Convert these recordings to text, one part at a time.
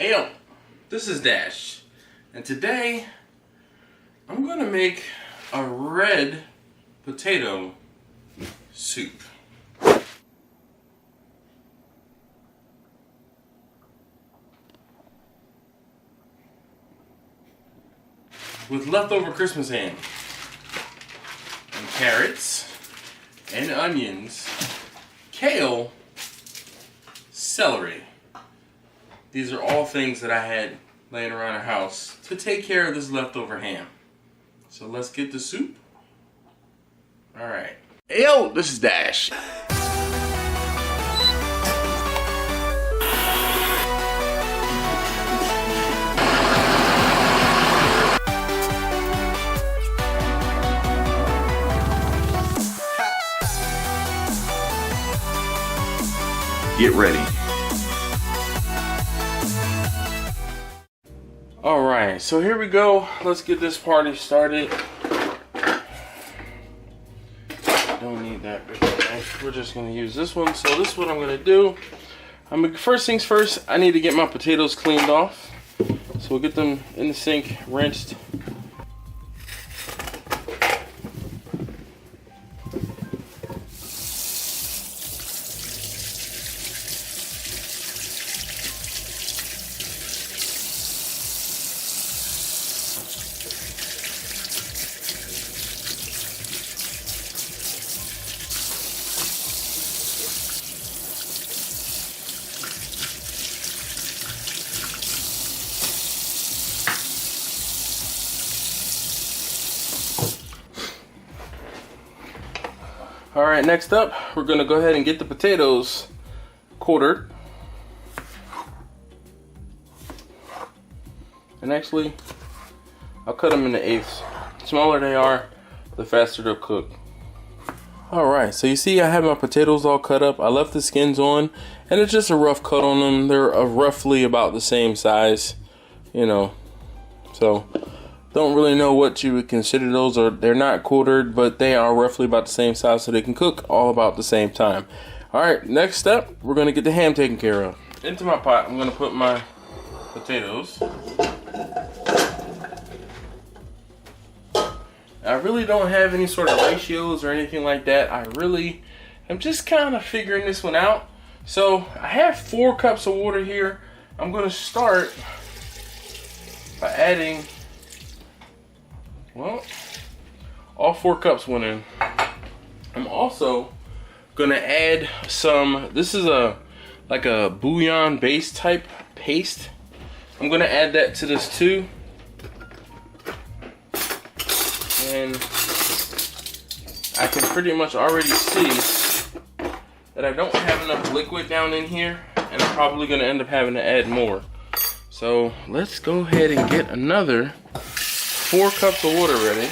Hey yo, this is Dash, and today I'm gonna make a red potato soup. With leftover Christmas ham, and carrots, and onions, kale, celery. These are all things that I had laying around our house to take care of this leftover ham. So let's get the soup. Alright. Hey yo, this is Dash. Get ready. Alright, so here we go. Let's get this party started. Don't need that big knife. We're just gonna use this one. So this is what I'm gonna do. First things first, I need to get my potatoes cleaned off. So we'll get them in the sink, rinsed. Alright, next up, we're going to go ahead and get the potatoes quartered. And actually, I'll cut them into eighths. The smaller they are, the faster they'll cook. Alright, so you see I have my potatoes all cut up. I left the skins on, and it's just a rough cut on them. They're roughly about the same size, you know. So, don't really know what you would consider those, or they're not quartered, but they are roughly about the same size, so they can cook all about the same time. Alright, next step, we're going to get the ham taken care of. Into my pot, I'm going to put my potatoes. I really don't have any sort of ratios or anything like that. I'm just kind of figuring this one out. So, I have 4 cups of water here. I'm going to start by adding, well, all 4 cups went in. I'm also gonna add some, this is like a bouillon base type paste. I'm gonna add that to this too. And I can pretty much already see that I don't have enough liquid down in here, and I'm probably gonna end up having to add more. So let's go ahead and get another 4 cups of water ready.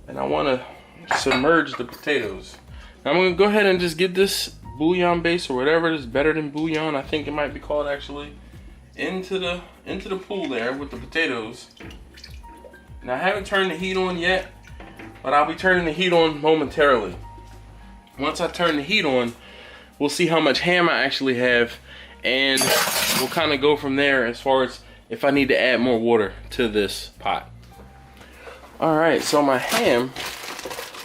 And I want to submerge the potatoes. Now I'm going to go ahead and just get this bouillon base, or whatever is better than bouillon, I think it might be called actually, into the pool there with the potatoes. Now I haven't turned the heat on yet, but I'll be turning the heat on momentarily. Once I turn the heat on, we'll see how much ham I actually have, and we'll kind of go from there as far as if I need to add more water to this pot. Alright, so my ham,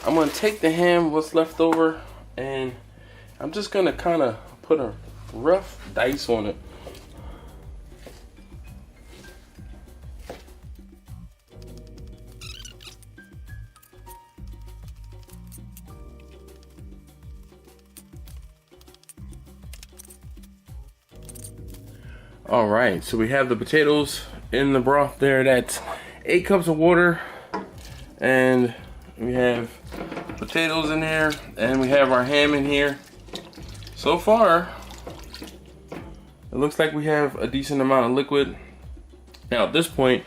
I'm going to take the ham, what's left over, and I'm just going to kind of put a rough dice on it. Alright, so we have the potatoes in the broth there. That's 8 cups of water, and we have potatoes in there, and we have our ham in here. So far, it looks like we have a decent amount of liquid. Now at this point,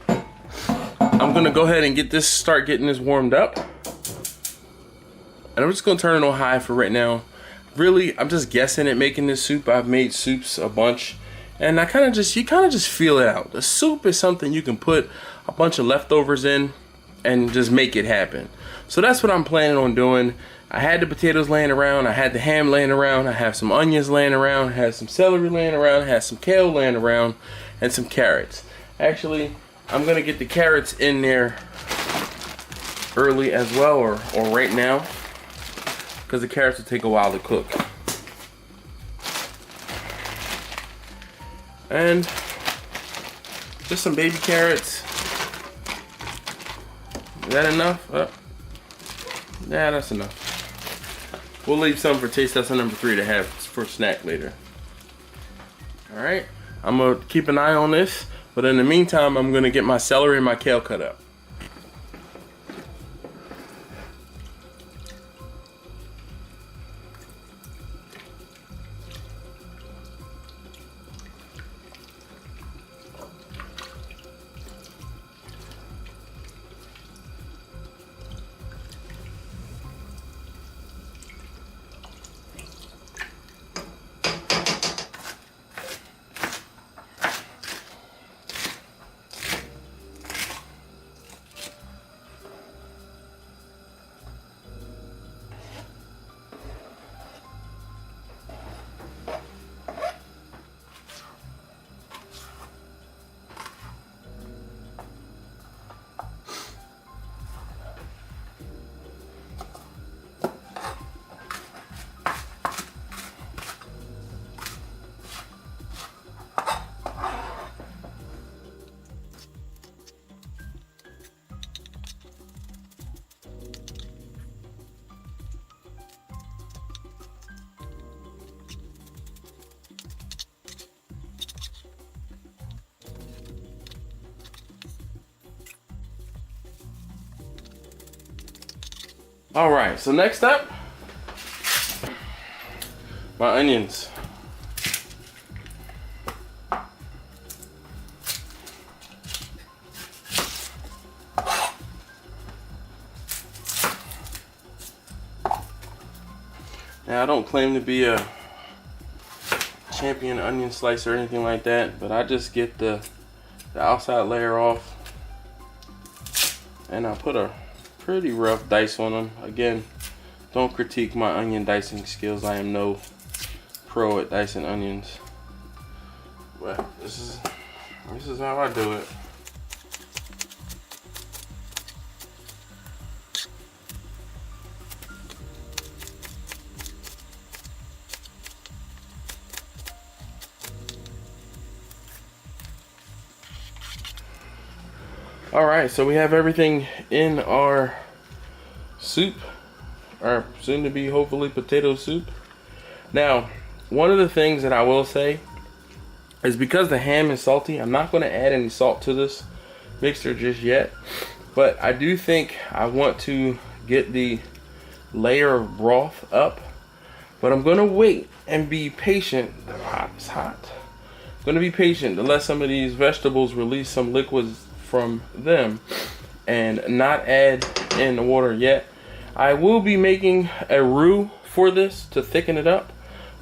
I'm gonna go ahead and start getting this warmed up. And I'm just gonna turn it on high for right now. Really, I'm just guessing at making this soup. I've made soups a bunch, And you kind of just feel it out. The soup is something you can put a bunch of leftovers in and just make it happen. So that's what I'm planning on doing. I had the potatoes laying around, I had the ham laying around, I have some onions laying around, I had some celery laying around, I had some kale laying around, and some carrots. Actually, I'm gonna get the carrots in there early as well, or right now, because the carrots will take a while to cook. And just some baby carrots. Is that enough? Yeah, that's enough. We'll leave some for taste tester number 3 to have for snack later. Alright, I'm gonna keep an eye on this, but in the meantime, I'm gonna get my celery and my kale cut up. All right, so next up, my onions. Now, I don't claim to be a champion onion slicer or anything like that, but I just get the outside layer off, and I put a pretty rough dice on them. Again, don't critique my onion dicing skills. I am no pro at dicing onions, but this is how I do it. All right, so we have everything in our soup, our soon-to-be hopefully potato soup. Now, one of the things that I will say is because the ham is salty, I'm not going to add any salt to this mixture just yet, but I do think I want to get the layer of broth up, but I'm going to wait and be patient. It's hot. I'm going to be patient to let some of these vegetables release some liquids from them and not add in the water yet. I will be making a roux for this to thicken it up,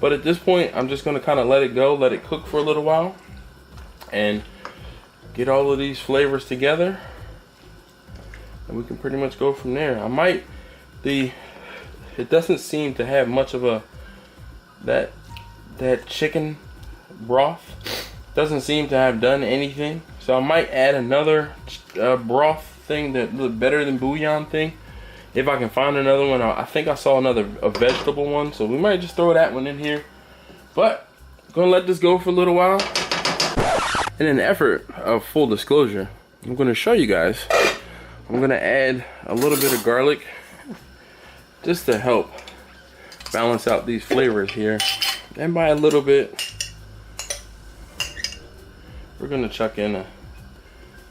but at this point I'm just going to kind of let it go, let it cook for a little while and get all of these flavors together, and we can pretty much go from there. It doesn't seem to have much of that chicken broth doesn't seem to have done anything. So I might add another broth thing that look better than bouillon thing. If I can find another one. I think I saw a vegetable one. So we might just throw that one in here. But I'm going to let this go for a little while. In an effort of full disclosure, I'm going to show you guys. I'm going to add a little bit of garlic just to help balance out these flavors here. And by a little bit, we're going to chuck in a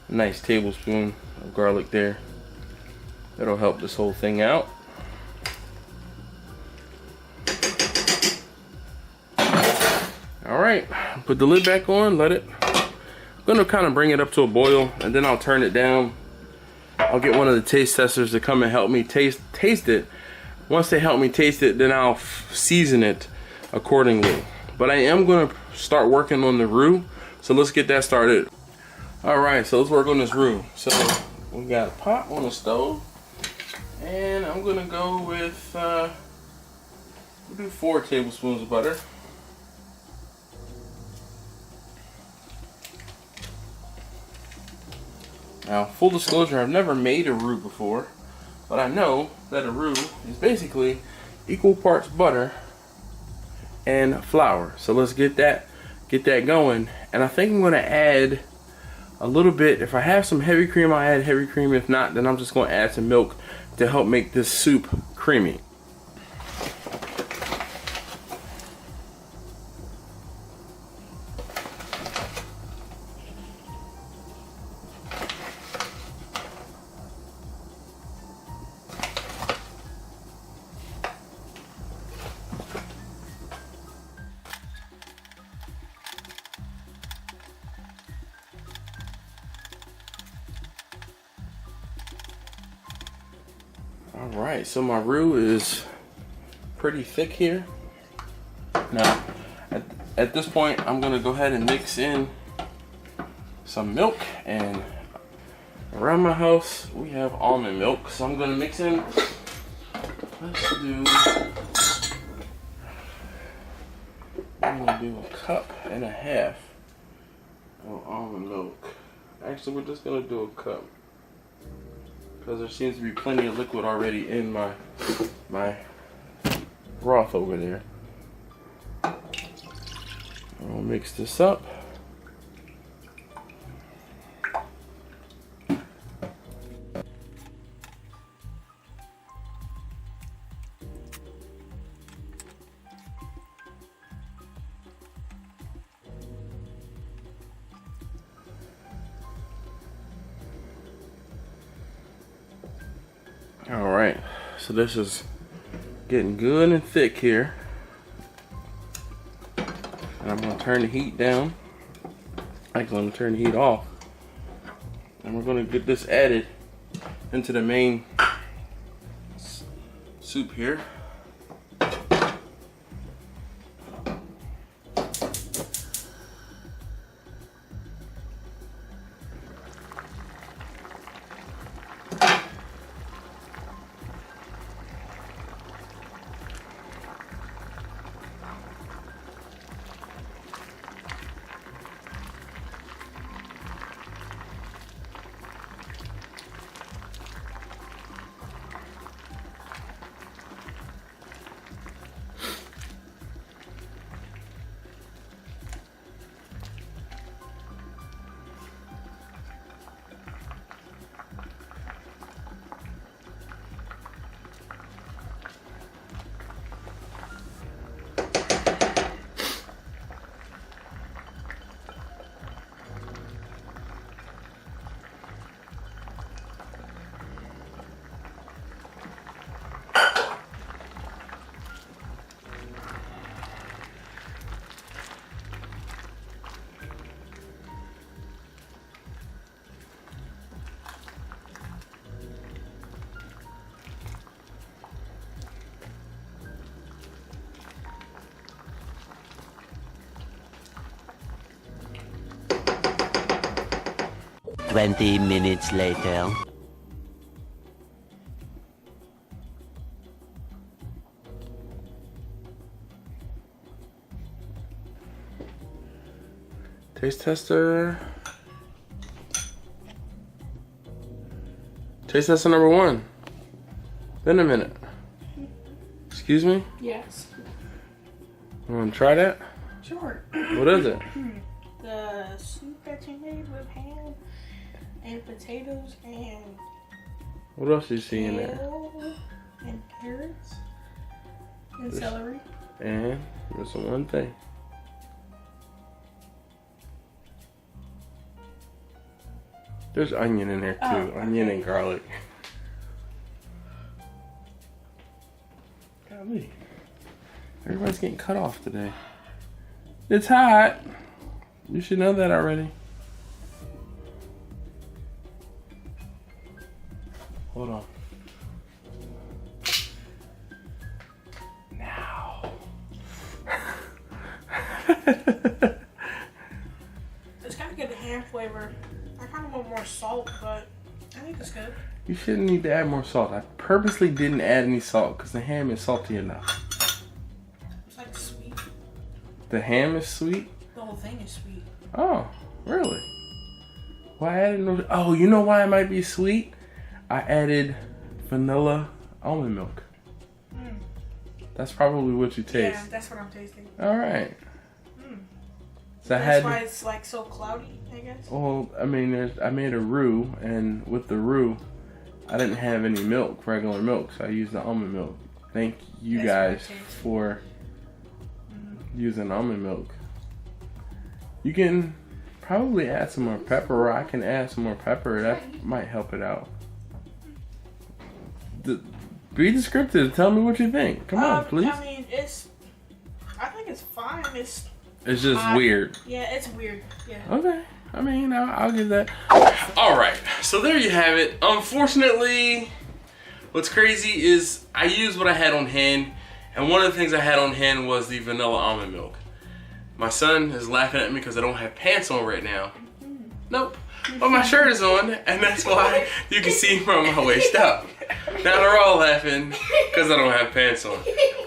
nice tablespoon of garlic there. That'll help this whole thing out. Alright, put the lid back on, I'm going to kind of bring it up to a boil, and then I'll turn it down. I'll get one of the taste testers to come and help me taste it. Once they help me taste it, then I'll season it accordingly. But I am going to start working on the roux. So let's get that started. All right, so let's work on this roux. So we got a pot on the stove, and I'm gonna go with we'll do 4 tablespoons of butter. Now, full disclosure, I've never made a roux before, but I know that a roux is basically equal parts butter and flour. So let's get that going. And I think I'm gonna add a little bit. If I have some heavy cream, I'll add heavy cream. If not, then I'm just gonna add some milk to help make this soup creamy. Alright, so my roux is pretty thick here. Now, at this point, I'm going to go ahead and mix in some milk. And around my house, we have almond milk. So I'm going to mix in, I'm going to do 1.5 cups of almond milk. Actually, we're just going to do 1 cup. Because there seems to be plenty of liquid already in my broth over there. I'll mix this up. All right, so this is getting good and thick here. And I'm gonna turn the heat down. Actually, I'm gonna turn the heat off. And we're gonna get this added into the main soup here. Twenty minutes later. Taste tester. Taste tester number 1. Been a minute. Excuse me? Yes. You want to try that? Sure. What is it? The soup that you made with ham and potatoes and What else do you see in there? kale and carrots and celery. And missing one thing. There's onion in there too. Oh, okay. Onion and garlic. Golly. Everybody's getting cut off today. It's hot. You should know that already. Hold on. Now. get the ham flavor. I kind of want more salt, but I think it's good. You shouldn't need to add more salt. I purposely didn't add any salt because the ham is salty enough. It's like sweet. The ham is sweet? The whole thing is sweet. Oh, really? Well, I added no... Oh, you know why it might be sweet? I added vanilla almond milk. Mm. That's probably what you taste. Yeah, that's what I'm tasting. All right. Mm. So that's why it's like so cloudy, I guess. Well, I mean, I made a roux, and with the roux, I didn't have any milk, regular milk, so I used the almond milk. Thank you guys for using almond milk. You can probably add some more pepper, or I can add some more pepper. That might help it out. Be descriptive. Tell me what you think. Come on, please. I mean, I think it's fine. It's just weird. Yeah, it's weird. Yeah. Okay. I mean, I'll give that. All right. So there you have it. Unfortunately, what's crazy is I used what I had on hand, and one of the things I had on hand was the vanilla almond milk. My son is laughing at me because I don't have pants on right now. Nope. But my shirt is on, and that's why you can see from my waist up. Now they're all laughing because I don't have pants on.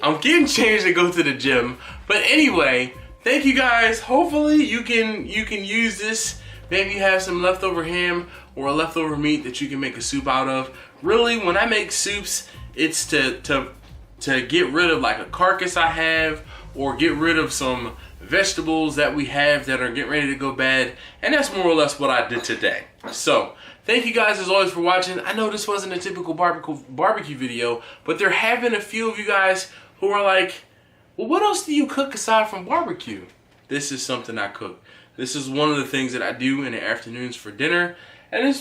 I'm getting changed to go to the gym. But anyway, thank you guys. Hopefully you can use this. Maybe you have some leftover ham or leftover meat that you can make a soup out of. Really, when I make soups, it's to get rid of like a carcass I have, or get rid of some vegetables that we have that are getting ready to go bad. And that's more or less what I did today. So thank you guys as always for watching. I know this wasn't a typical barbecue video, but there have been a few of you guys who are like, well, what else do you cook aside from barbecue? This is something I cook. This is one of the things that I do in the afternoons for dinner. And it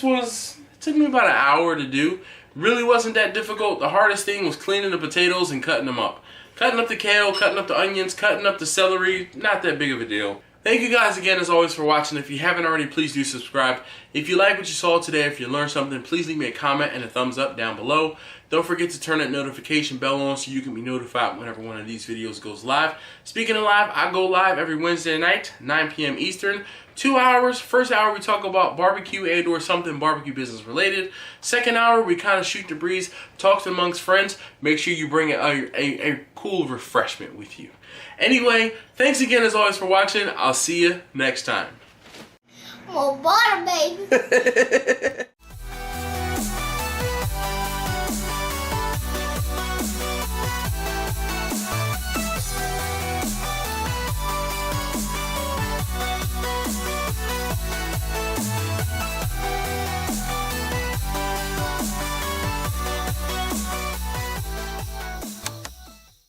took me about an hour to do. Really wasn't that difficult. The hardest thing was cleaning the potatoes and cutting them up. Cutting up the kale, cutting up the onions, cutting up the celery, not that big of a deal. Thank you guys again as always for watching. If you haven't already, please do subscribe. If you like what you saw today, if you learned something, please leave me a comment and a thumbs up down below. Don't forget to turn that notification bell on so you can be notified whenever one of these videos goes live. Speaking of live, I go live every Wednesday night, 9 p.m. Eastern. 2 hours. First hour we talk about barbecue and or something barbecue business related. Second hour we kind of shoot the breeze, talk amongst friends. Make sure you bring a cool refreshment with you. Anyway, thanks again as always for watching. I'll see you next time. Oh, butter, baby.